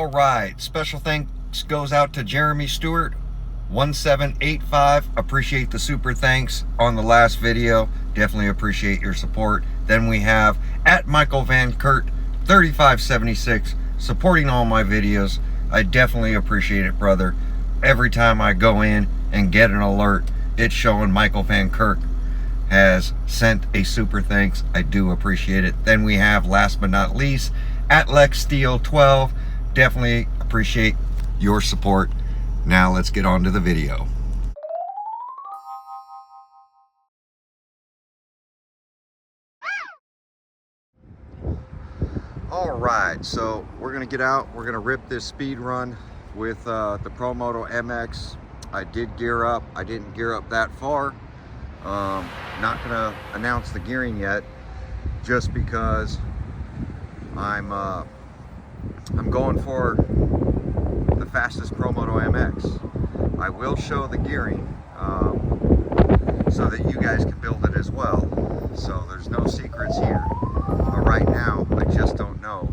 All right, special thanks goes out to Jeremy Stewart 1785. Appreciate the super thanks on the last video. Definitely appreciate your support. Then we have at Michael Van Kurt 3576 supporting all my videos. I definitely appreciate it, brother. Every time I go in and get an alert, it's showing Michael Van Kirk has sent a super thanks. I do appreciate it. Then we have, last but not least, at Lex Steel 12. Definitely appreciate your support. Now let's get on to the video. All right, so we're gonna get out. We're gonna rip this speed run with the Promoto MX. I did gear up. I didn't gear up that far. Not gonna announce the gearing yet, just because I'm going for the fastest Promoto MX. I will show the gearing so that you guys can build it as well. So there's no secrets here. But right now, I just don't know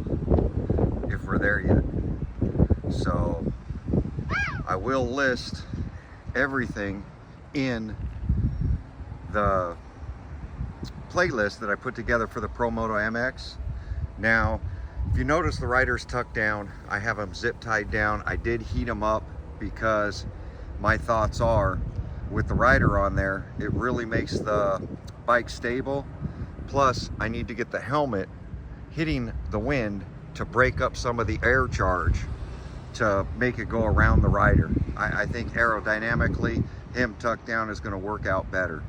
if we're there yet. So I will list everything in the playlist that I put together for the Promoto MX. Now, if you notice the rider's tucked down, I have them zip tied down. I did heat them up because my thoughts are, with the rider on there, it really makes the bike stable. Plus, I need to get the helmet hitting the wind to break up some of the air charge to make it go around the rider. I think aerodynamically, him tucked down is going to work out better.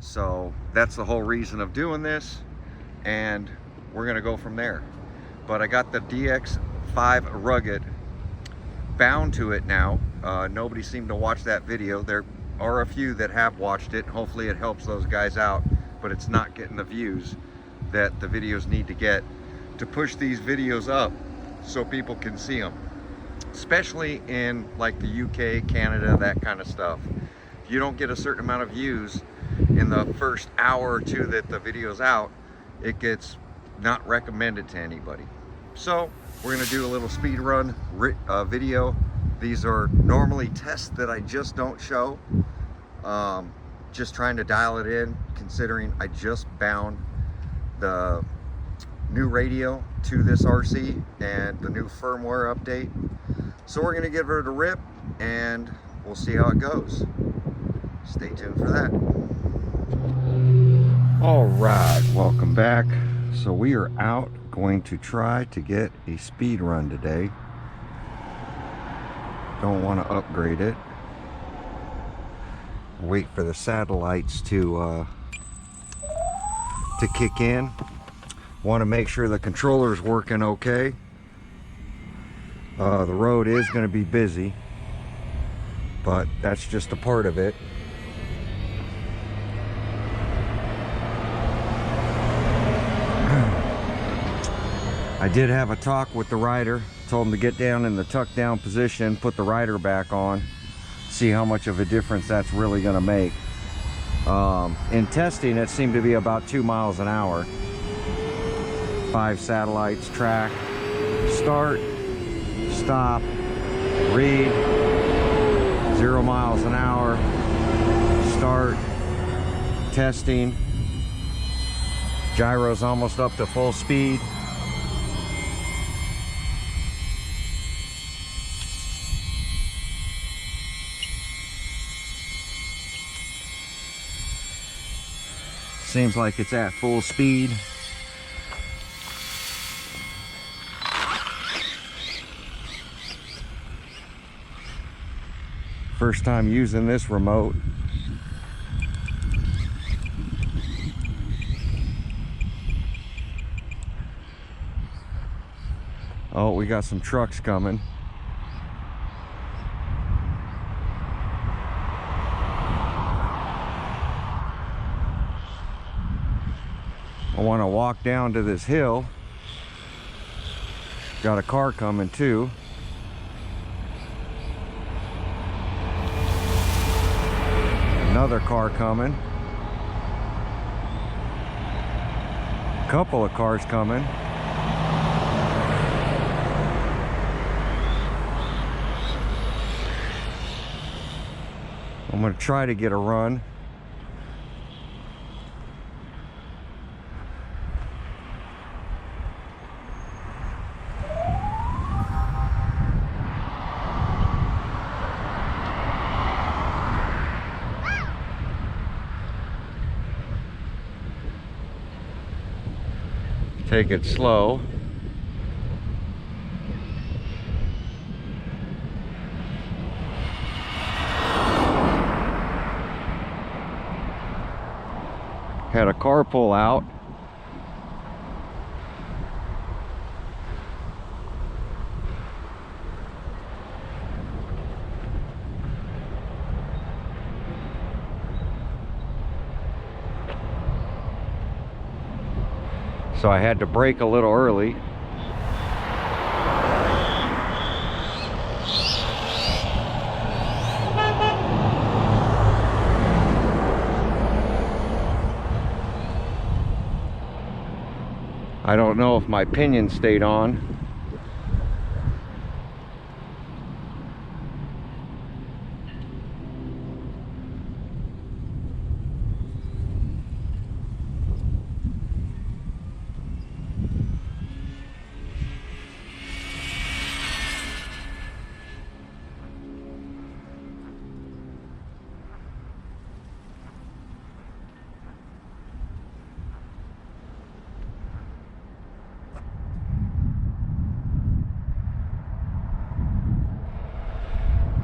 So that's the whole reason of doing this, and we're going to go from there. But I got the DX5 Rugged bound to it now. Nobody seemed to watch that video. There are a few that have watched it. Hopefully it helps those guys out, but it's not getting the views that the videos need to get to push these videos up so people can see them, especially in like the UK, Canada, that kind of stuff. If you don't get a certain amount of views in the first hour or two that the video's out, it gets not recommended to anybody. So we're gonna do a little speed run video. These are normally tests that I just don't show. Just trying to dial it in, considering I just bound the new radio to this RC and the new firmware update. So we're gonna give it a rip and we'll see how it goes. Stay tuned for that. All right, welcome back. So we are out going to try to get a speed run today. Don't want to upgrade it. Wait for the satellites to kick in. Want to make sure the controller's working okay. The road is going to be busy, but that's just a part of it. I did have a talk with the rider, told him to get down in the tuck down position, put the rider back on, see how much of a difference that's really going to make. In testing, it seemed to be about 2 miles an hour. 5 satellites, track, start, stop, read, 0 miles an hour, start, testing, gyro's almost up to full speed. Seems like it's at full speed. First time using this remote. Oh, we got some trucks coming. I want to walk down to this hill. Got a car coming too. Another car coming. Couple of cars coming. I'm going to try to get a run. Take it slow. Had a car pull out. So I had to brake a little early. I don't know if my pinion stayed on.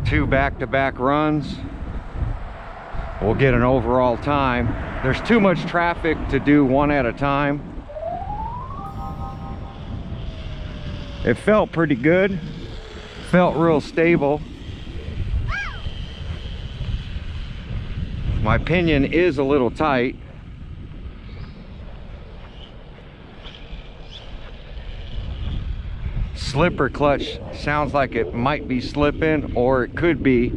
Two back-to-back runs. We'll get an overall time. There's too much traffic to do one at a time. It felt pretty good. Felt real stable. My pinion is a little tight. Slipper clutch sounds like it might be slipping, or it could be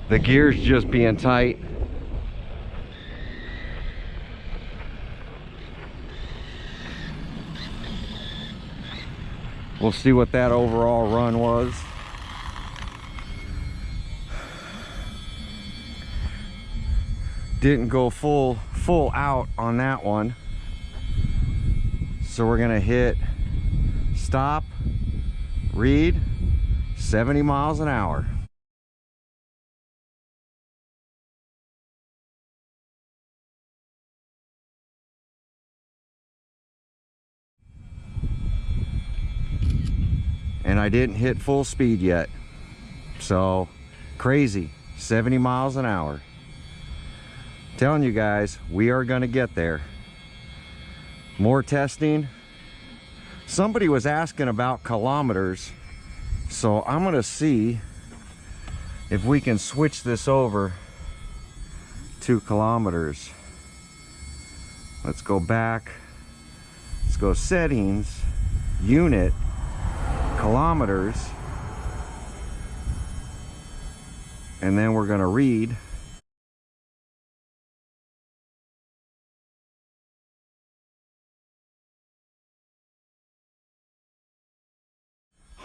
the gears just being tight. We'll see what that overall run was. Didn't go full out on that one, so we're gonna hit stop, read, 70 miles an hour. And I didn't hit full speed yet. So crazy, 70 miles an hour. Telling you guys, we are gonna get there. More testing. Somebody was asking about kilometers, so I'm gonna see if we can switch this over to kilometers. Let's go back. Let's go settings, unit, kilometers, and then we're gonna read.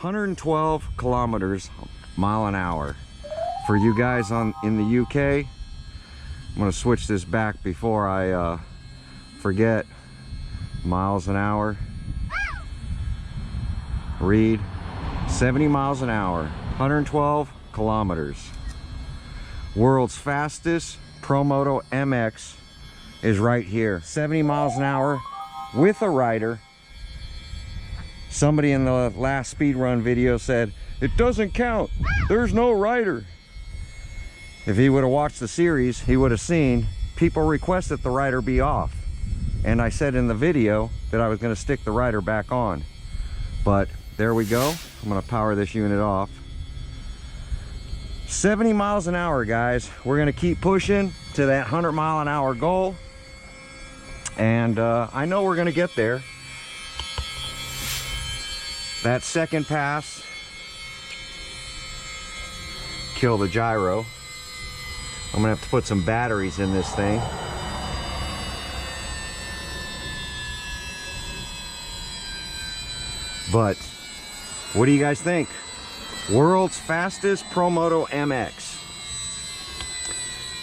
"112 kilometers mile an hour." For you guys in the UK, I'm gonna switch this back before I forget. Miles an hour. Read 70 miles an hour, 112 kilometers. World's fastest Promoto MX is right here, 70 miles an hour with a rider. Somebody in the last speed run video said, "It doesn't count, there's no rider." If he would have watched the series, he would have seen people request that the rider be off. And I said in the video that I was gonna stick the rider back on. But there we go. I'm gonna power this unit off. 70 miles an hour, guys. We're gonna keep pushing to that 100 mile an hour goal. And I know we're gonna get there. That second pass, kill the gyro. I'm gonna have to put some batteries in this thing. But what do you guys think? World's fastest Promoto MX.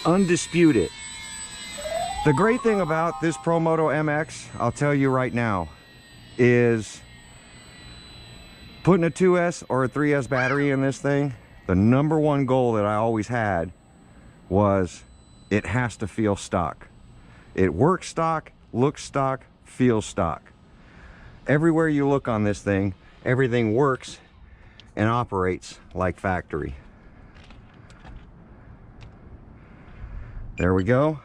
Undisputed. The great thing about this Promoto MX, I'll tell you right now, is putting a 2S or a 3S battery in this thing, the number one goal that I always had was it has to feel stock. It works stock, looks stock, feels stock. Everywhere you look on this thing, everything works and operates like factory. There we go.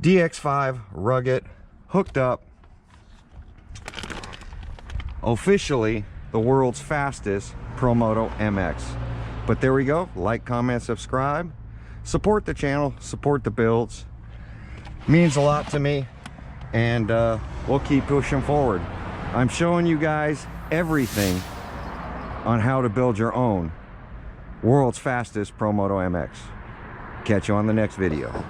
DX5 rugged, hooked up. Officially the world's fastest Promoto MX. But there we go. Like, comment, subscribe. Support the channel, support the builds. Means a lot to me, and we'll keep pushing forward. I'm showing you guys everything on how to build your own world's fastest Promoto MX. Catch you on the next video.